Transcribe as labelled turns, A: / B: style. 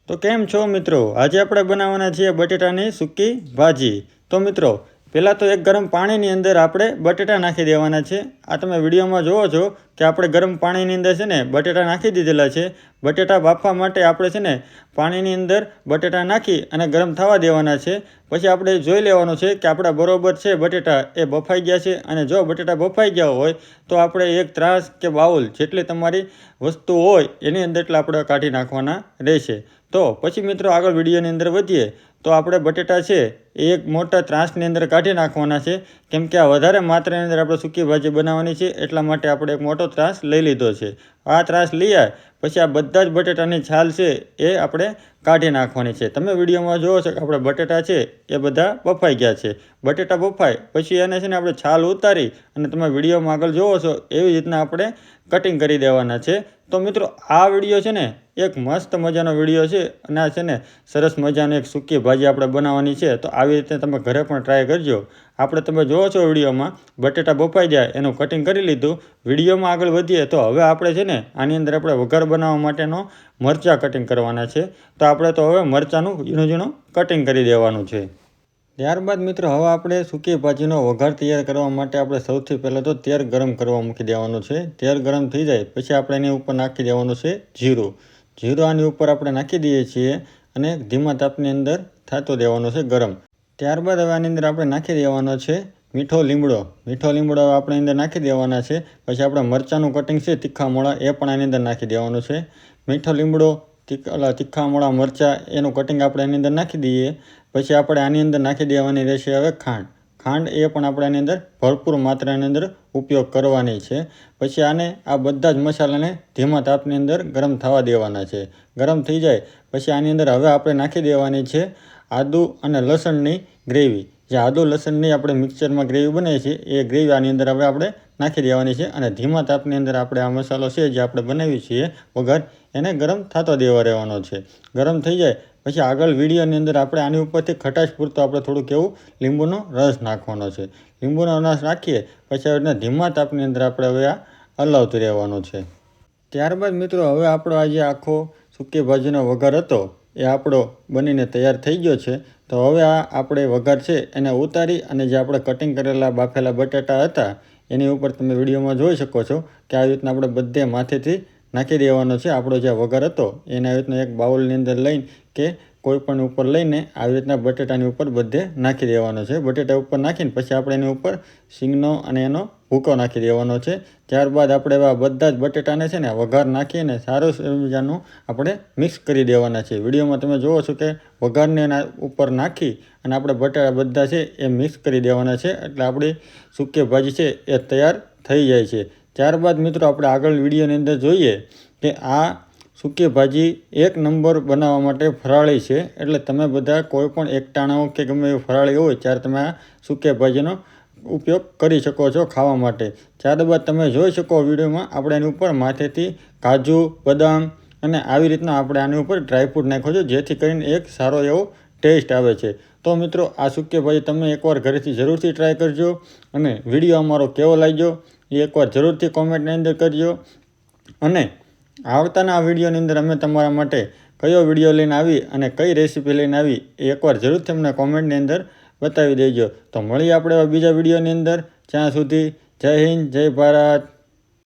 A: તો કેમ છો મિત્રો? આજે આપણે બનાવવાના છીએ બટેટાની સૂકી ભાજી। તો મિત્રો પહેલાં તો એક ગરમ પાણીની અંદર આપણે બટેટા નાખી દેવાના છે। આ તમે વિડીયોમાં જુઓ છો કે આપણે ગરમ પાણીની અંદર છે ને બટેટા નાખી દીધેલા છે। બટેટા બાફવા માટે આપણે છે ને પાણીની અંદર બટેટા નાખી અને ગરમ થવા દેવાના છે। પછી આપણે જોઈ લેવાનું છે કે આપણા બરોબર છે બટેટા એ બફાઈ ગયા છે। અને જો બટેટા બફાઈ ગયા હોય તો આપણે એક ત્રાસ કે બાઉલ જેટલી તમારી વસ્તુ હોય એની અંદર એટલે આપણે કાઢી નાખવાના રહેશે। તો પછી મિત્રો આગળ વિડીયોની અંદર વધીએ તો આપણે બટેટા છે એ એક મોટા ત્રાસની અંદર કાઢી નાખવાના છે, કેમ કે આ વધારે માત્રાની અંદર આપણે સૂકી ભાજી બનાવવાની છે એટલા માટે આપણે એક મોટો ત્રાસ લઈ લીધો છે। આ ત્રાસ લઈએ પછી આ બધા જ બટેટાની છાલ છે એ આપણે કાઢી નાખવાની છે। તમે વિડીયોમાં જુઓ છો કે આપણે બટેટા છે એ બધા બફાઈ ગયા છે। બટેટા બફાય પછી એને છે ને આપણે છાલ ઉતારી અને તમે વિડીયોમાં આગળ જુઓ છો એવી રીતના આપણે કટિંગ કરી દેવાના છે। તો મિત્રો આ વિડીયો છે ને એક મસ્ત મજાનો વિડીયો છે અને આ છે ને સરસ મજાની એક સૂકી ભાજી આપણે બનાવવાની છે। તો આવી રીતે તમે ઘરે પણ ટ્રાય કરજો। આપણે તમે જુઓ છો વિડીયોમાં બટેટા બફાઈ જાય એનું કટિંગ કરી લીધું। વિડીયોમાં આગળ વધીએ તો હવે આપણે છે ને આની અંદર આપણે વઘાર બનાવવા માટેનો મરચાં કટિંગ કરવાના છે। તો આપણે તો હવે મરચાંનું ઝીણું ઝીણું કટિંગ કરી દેવાનું છે। ત્યારબાદ મિત્રો હવે આપણે સૂકી ભાજીનો વઘાર તૈયાર કરવા માટે આપણે સૌથી પહેલાં તો તેલ ગરમ કરવા મૂકી દેવાનું છે। તેલ ગરમ થઈ જાય પછી આપણે એની ઉપર નાખી દેવાનું છે જીરું। જીરું આની ઉપર આપણે નાખી દઈએ છીએ અને ધીમા તાપની અંદર થતો દેવાનો છે ગરમ। ત્યારબાદ હવે આની અંદર આપણે નાખી દેવાનો છે મીઠો લીમડો। મીઠો લીમડો આપણે અંદર નાખી દેવાના છે। પછી આપણે મરચાંનું કટિંગ છે તીખા મોળા એ પણ આની અંદર નાખી દેવાનું છે। મીઠો લીમડો તીખા મોળા મરચાં એનું કટિંગ આપણે એની અંદર નાખી દઈએ। પછી આપણે આની અંદર નાખી દેવાની રહેશે હવે ખાંડ। ખાંડ એ પણ આપણે આની અંદર ભરપૂર માત્રાની અંદર ઉપયોગ કરવાની છે। પછી આને આ બધા જ મસાલાને ધીમા તાપની અંદર ગરમ થવા દેવાના છે। ગરમ થઈ જાય પછી આની અંદર હવે આપણે નાખી દેવાની છે આદુ અને લસણની ગ્રેવી। જે આદુ લસણની આપણે મિક્સરમાં ગ્રેવી બનાવી છે એ ગ્રેવી આની અંદર હવે આપણે નાખી દેવાની છે અને ધીમા તાપની અંદર આપણે આ મસાલો છે જે આપણે બનાવી છીએ વઘાર એને ગરમ થતો દેવા રહેવાનો છે। ગરમ થઈ જાય પછી આગળ વિડીયોની અંદર આપણે આની ઉપરથી ખટાશ પૂરતો આપણે થોડુંક એવું લીંબુનો રસ નાખવાનો છે। લીંબુનો રસ નાખીએ પછી એને ધીમા તાપની અંદર આપણે હવે આ હલાવતું રહેવાનું છે। ત્યારબાદ મિત્રો હવે આપણો આજે આખો સૂકી ભાજીનો વઘાર હતો એ આપણો બનીને તૈયાર થઈ ગયો છે। તો હવે આ આપણે વઘાર છે એને ઉતારી અને જે આપણે કટિંગ કરેલા બાફેલા બટાટા હતા એની ઉપર તમે વિડીયોમાં જોઈ શકો છો કે આવી રીતના આપણે બધે માથેથી નાખી દેવાનો છે। આપણો જે વઘાર હતો એને આવી રીતના એક બાઉલની અંદર લઈને કે કોઈ પણ ઉપર લઈને આવી રીતના બટેટાની ઉપર બધે નાખી દેવાનો છે। બટેટા ઉપર નાખીને પછી આપણે એની ઉપર સિંગનો અને એનો ભૂકો નાખી દેવાનો છે। ત્યારબાદ આપણે આ બધા જ બટેટાને છે ને વઘાર નાખીને સારું મજાનું આપણે મિક્સ કરી દેવાના છે। વિડીયોમાં તમે જુઓ છો કે વઘારને એના ઉપર નાખી અને આપણે બટાટા બધા છે એ મિક્સ કરી દેવાના છે એટલે આપણી સૂકી ભાજી છે એ તૈયાર થઈ જાય છે। ત્યારબાદ મિત્રો આપણે આગળ વિડીયોની અંદર જોઈએ કે આ સૂકી ભાજી એક નંબર બનાવવા માટે ફરાળી છે। એટલે તમે બધા કોઈ પણ એકટાણાઓ કે ગમે એવું ફરાળી હોય ત્યારે તમે આ સૂકી ભાજીનો ઉપયોગ કરી શકો છો ખાવા માટે। ત્યારબાદ તમે જોઈ શકો વિડીયોમાં આપણે એની ઉપર માથેથી કાજુ બદામ અને આવી રીતના આપણે આની ઉપર ડ્રાયફ્રૂટ નાખ્યો છે જેથી કરીને એક સારો એવો ટેસ્ટ આવે છે। તો મિત્રો આ સૂકી ભાજી તમે એકવાર ઘરેથી જરૂરથી ટ્રાય કરજો અને વિડીયો અમારો કેવો લાગ્યો એ એકવાર જરૂરથી કોમેન્ટની અંદર કરજો। અને આવતાના આ વિડીયોની અંદર અમે તમારા માટે કયો વિડીયો લઈને આવી અને કઈ રેસીપી લઈને આવી એ એકવાર જરૂરથી અમને કોમેન્ટની અંદર બતાવી દેજો। તો મળીએ આપણે બીજા વિડીયોની અંદર। ત્યાં સુધી જય હિન્દ જય ભારત।